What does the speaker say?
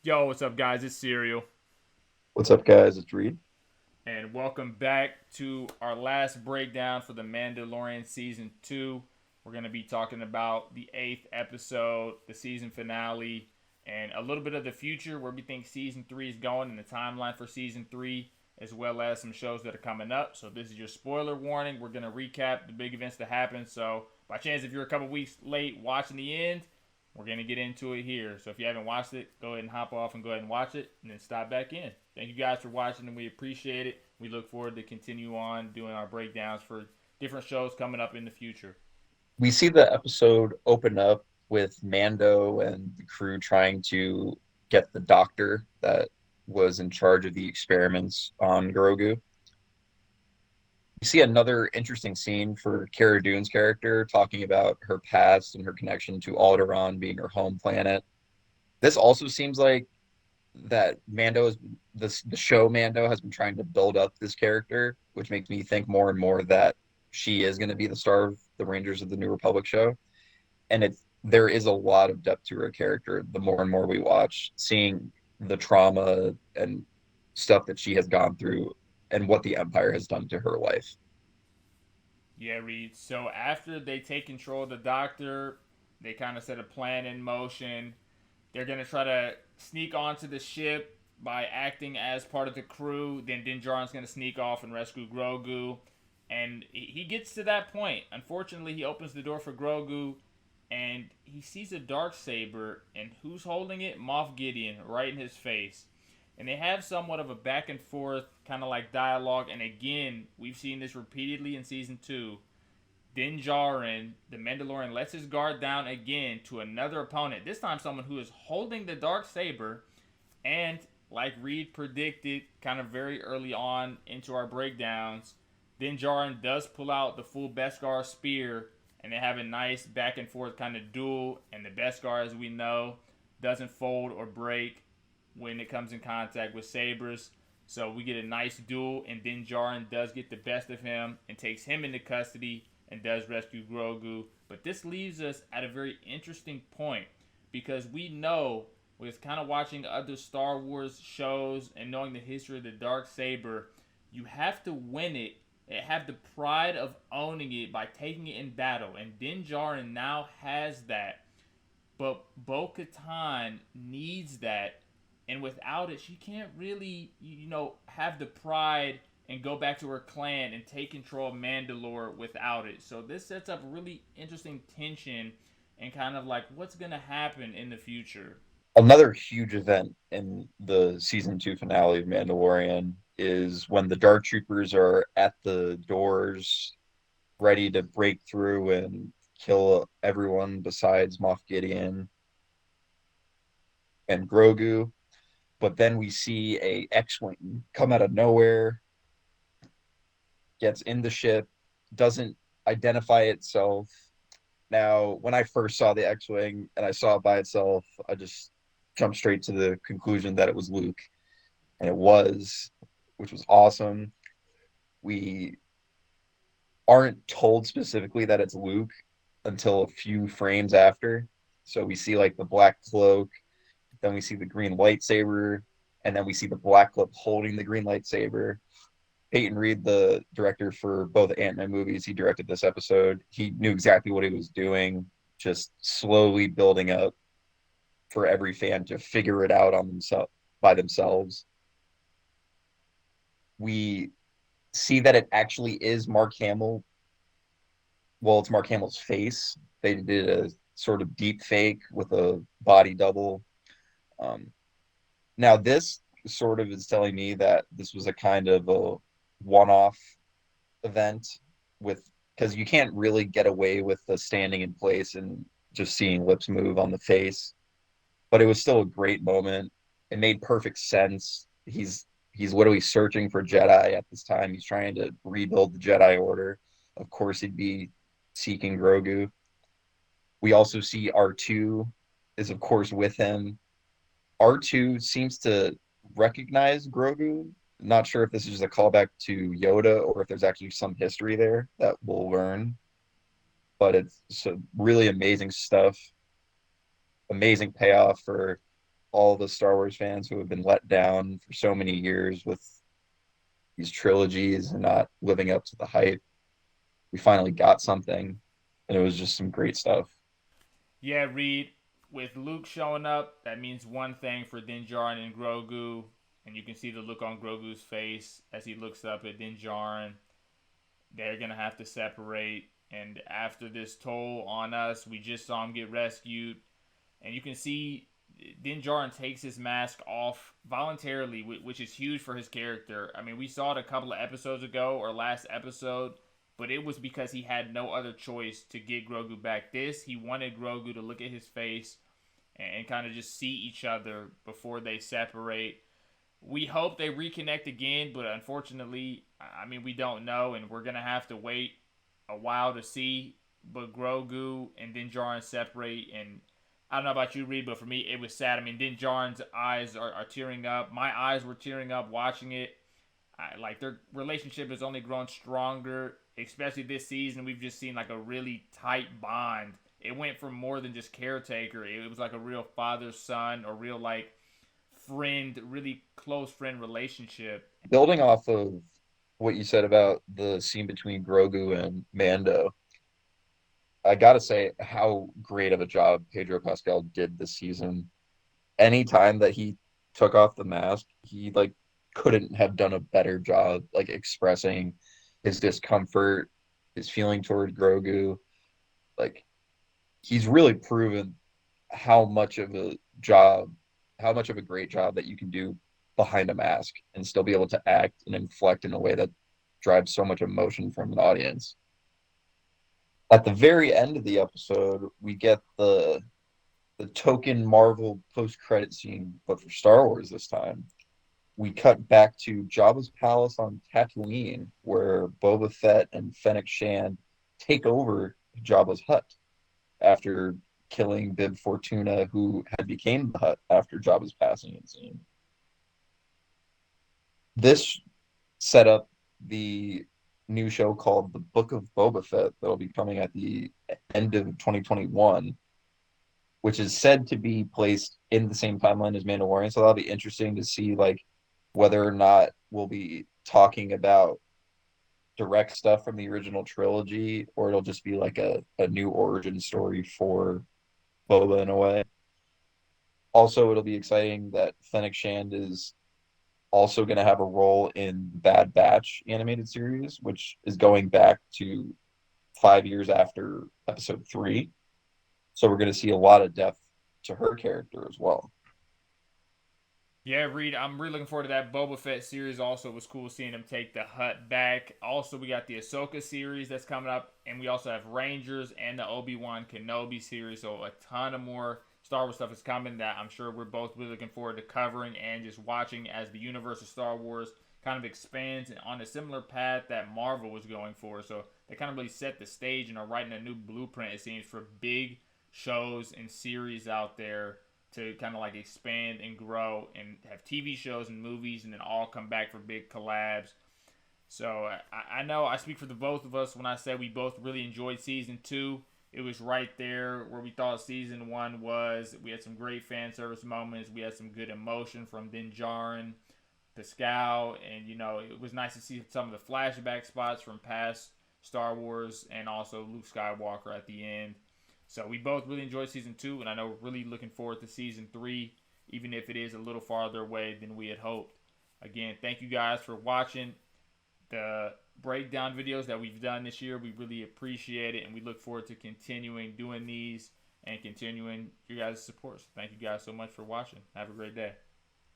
Yo, what's up, guys? It's Serial, What's up, guys? It's Reed. and welcome back to our last breakdown for the Mandalorian season 2. We're going to be talking about the 8th episode, the season finale, and a little bit of the future, where we think season 3 is going, and the timeline for season 3, as well as some shows that are coming up. So, this is your spoiler warning. We're going to recap the big events that happened. So, by chance, if you're a couple weeks late watching the end, we're going to get into it here. So if you haven't watched it, go ahead and hop off and go ahead and watch it and then stop back in. Thank you guys for watching, and we appreciate it. We look forward to continue on doing our breakdowns for different shows coming up in the future. We see the episode open up with Mando and the crew trying to get the doctor that was in charge of the experiments on Grogu. We see another interesting scene for Cara Dune's character talking about her past and her connection to Alderaan being her home planet. This also seems like that Mando is the show Mando has been trying to build up this character, which makes me think more and more that she is going to be the star of the Rangers of the New Republic show. And there is a lot of depth to her character the more and more we watch, seeing the trauma and stuff that she has gone through and what the Empire has done to her life. Yeah, Reed. So after they take control of the doctor, they kind of set a plan in motion. They're going to try to sneak onto the ship by acting as part of the crew. Then Din Djarin's going to sneak off and rescue Grogu. And he gets to that point. Unfortunately, he opens the door for Grogu and he sees a dark saber, and who's holding it? Moff Gideon, right in his face. And they have somewhat of a back and forth kind of like dialogue. And again, we've seen this repeatedly in season 2. Din Djarin, the Mandalorian, lets his guard down again to another opponent. This time, someone who is holding the dark saber, and like Reed predicted, kind of very early on into our breakdowns, Din Djarin does pull out the full Beskar spear, and they have a nice back and forth kind of duel. And the Beskar, as we know, doesn't fold or break when it comes in contact with sabers. So we get a nice duel, and Din Djarin does get the best of him and takes him into custody and does rescue Grogu. But this leaves us at a very interesting point because we know, with kind of watching other Star Wars shows and knowing the history of the dark saber, you have to win it and have the pride of owning it by taking it in battle. And Din Djarin now has that, but Bo Katan needs that, and without it, she can't really, have the pride and go back to her clan and take control of Mandalore without it. So this sets up really interesting tension and kind of like what's gonna happen in the future. Another huge event in the season two finale of Mandalorian is when the Dark Troopers are at the doors ready to break through and kill everyone besides Moff Gideon and Grogu. But then we see a X-wing come out of nowhere, gets in the ship, doesn't identify itself. Now, when I first saw the X-wing and I saw it by itself, I just jumped straight to the conclusion that it was Luke, and it was, which was awesome. We aren't told specifically that it's Luke until a few frames after. So we see like the black cloak, then we see the green lightsaber, and then we see the black cloak holding the green lightsaber. Peyton Reed, the director for both Ant-Man movies, he directed this episode. He knew exactly what he was doing, just slowly building up for every fan to figure it out on themselves by themselves. We see that it actually is Mark Hamill. Well, it's Mark Hamill's face. They did a sort of deep fake with a body double. Um, Now, this sort of is telling me that this was a kind of a one-off event with because you can't really get away with the standing in place and just seeing lips move on the face. But it was still a great moment. It made perfect sense. He's literally searching for Jedi at this time. He's trying to rebuild the Jedi Order. Of course, he'd be seeking Grogu. We also see R2 is of course with him. R2 seems to recognize Grogu. Not sure if this is just a callback to Yoda or if there's actually some history there that we'll learn. But it's some really amazing stuff. Amazing payoff for all the Star Wars fans who have been let down for so many years with these trilogies and not living up to the hype. We finally got something, and it was just some great stuff. Yeah, Reed, with Luke showing up, that means one thing for Din Djarin and Grogu, and you can see the look on Grogu's face as he looks up at Din Djarin. They're gonna have to separate, and after this toll on us, we just saw him get rescued, and you can see Din Djarin takes his mask off voluntarily, which is huge for his character. I mean, we saw it a couple of episodes ago or last episode, but it was because he had no other choice to get Grogu back. He wanted Grogu to look at his face and kind of just see each other before they separate. We hope they reconnect again, but unfortunately, I mean, we don't know, and we're gonna have to wait a while to see. But Grogu and Din Djarin separate, and I don't know about you, Reed, but for me, it was sad. I mean, Din Djarin's eyes are tearing up. My eyes were tearing up watching it. Like their relationship has only grown stronger, especially this season. We've just seen like a really tight bond. It went from more than just caretaker. It was like a real father son, or real like friend, really close friend relationship. Building off of what you said about the scene between Grogu and Mando, I gotta say how great of a job Pedro Pascal did this season. Any time that he took off the mask, he like couldn't have done a better job like expressing his discomfort, his feeling toward Grogu. Like he's really proven how much of a job, how much of a great job that you can do behind a mask and still be able to act and inflect in a way that drives so much emotion from an audience. At the very end of the episode, we get the token Marvel post credit scene, but for Star Wars this time. We cut back to Jabba's palace on Tatooine, where Boba Fett and Fennec Shand take over Jabba's hut after killing Bib Fortuna, who had became the hut after Jabba's passing, it seemed. This set up the new show called The Book of Boba Fett that'll be coming at the end of 2021, which is said to be placed in the same timeline as Mandalorian. So that'll be interesting to see like whether or not we'll be talking about direct stuff from the original trilogy, or it'll just be like a new origin story for Boba in a way. Also, it'll be exciting that Fennec Shand is also going to have a role in Bad Batch animated series, which is going back to 5 years after episode three. So we're going to see a lot of depth to her character as well. Yeah, Reed, I'm really looking forward to that Boba Fett series. Also, it was cool seeing him take the hut back. Also, we got the Ahsoka series that's coming up, and we also have Rangers and the Obi-Wan Kenobi series. So a ton of more Star Wars stuff is coming that I'm sure we're both really looking forward to covering and just watching as the universe of Star Wars kind of expands on a similar path that Marvel was going for. So they kind of really set the stage and are writing a new blueprint, it seems, for big shows and series out there to kind of like expand and grow and have TV shows and movies and then all come back for big collabs. So I know I speak for the both of us when I say we both really enjoyed season two. It was right there where we thought season one was. We had some great fan service moments. We had some good emotion from Din Djarin, Pascal, and it was nice to see some of the flashback spots from past Star Wars and also Luke Skywalker at the end. So we both really enjoyed season two, and I know we're really looking forward to season three, even if it is a little farther away than we had hoped. Again, thank you guys for watching the breakdown videos that we've done this year. We really appreciate it, and we look forward to continuing doing these and continuing your guys' support. So thank you guys so much for watching. Have a great day.